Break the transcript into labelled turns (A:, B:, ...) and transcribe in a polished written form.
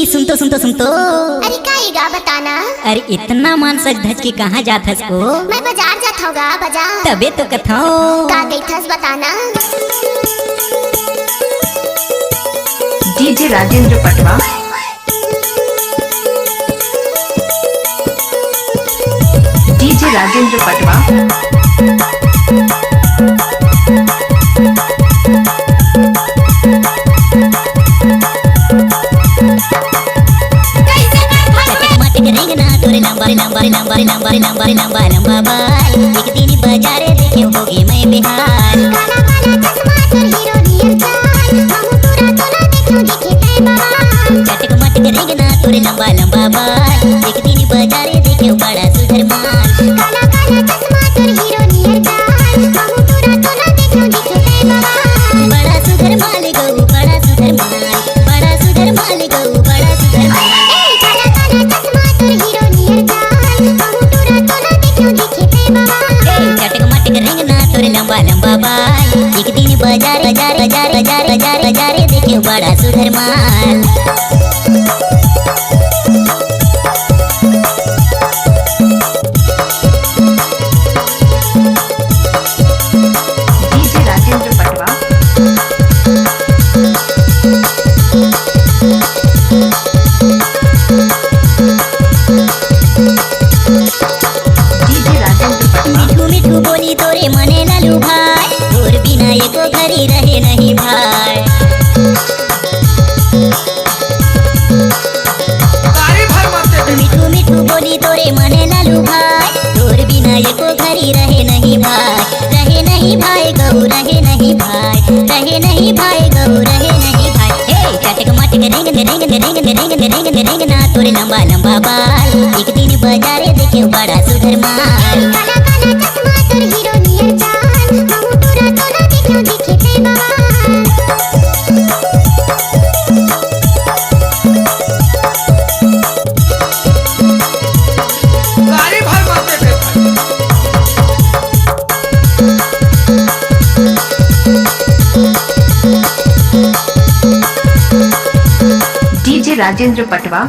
A: सुन तो।
B: अरे का बताना।
A: अरे इतना मान सज धज के कहाँ जात हस को?
B: मैं बाजार जात होगा बाजार।
A: तबे तो कथाओ
B: का गई थस बताना।
C: डीजे राजेंद्र पटवा। डीजे राजेंद्र पटवा।
A: लंबा लंबा बाल एक दिन बाजार देखे होगी मैं बिहार।
B: काला काला चश्मा तोर हीरो नियर चाल हमू तोरा तोला देखो देखे ते बाल।
A: चटक मटक रेंगना तोरे लंबा लंबा बाल एक दिन बाजार देखे बड़ा सुधर माल।
B: काला काला चश्मा तोर हीरो नियर चाल हमू तोरा तोला देखो देखे ते बाल।
A: बड़ा सुधर माल गऊ बड़ा सुधर माल, बड़ा सुधर माल गऊ बड़ा सुधर माल।
B: काला काला चश्मा तोर हीरो नियर चाल हमू तोरा तोला देखो देखे ते बाल।
A: चटक मटक रेंगना तोरे लंबा लंबा बाल एक दिन बाजार बाजार बाजार बाजार बाजार बाजार देखे बड़ा सुधर माल।
C: डीजे राजेंद्र पटवा। डीजे राजेंद्र पटवा।
A: मिठू मिठू बोली तोरे मने लालू भाई तोर बिना एको घड़ी रहे नहीं भाई। मिठू मिठू बोली तोरे मने लालू भाई तोर बिना एको घड़ी रहे नहीं भाई। रहे नहीं भाई गऊ रहे नहीं भाई, रहे नहीं भाई गऊ रहे नहीं भाई। हे चटक मटक रेंगना तोरे लंबा लंबा बाल एक दिन बाजारे देखे बड़ा सुधर माल।
B: काला काला चश्मा तोर हीरो नियर चाल हमू तोरा तोला देखो देखे ते बाल।
D: गाड़ी भर मारते थे
C: डीजे राजेंद्र पटवा।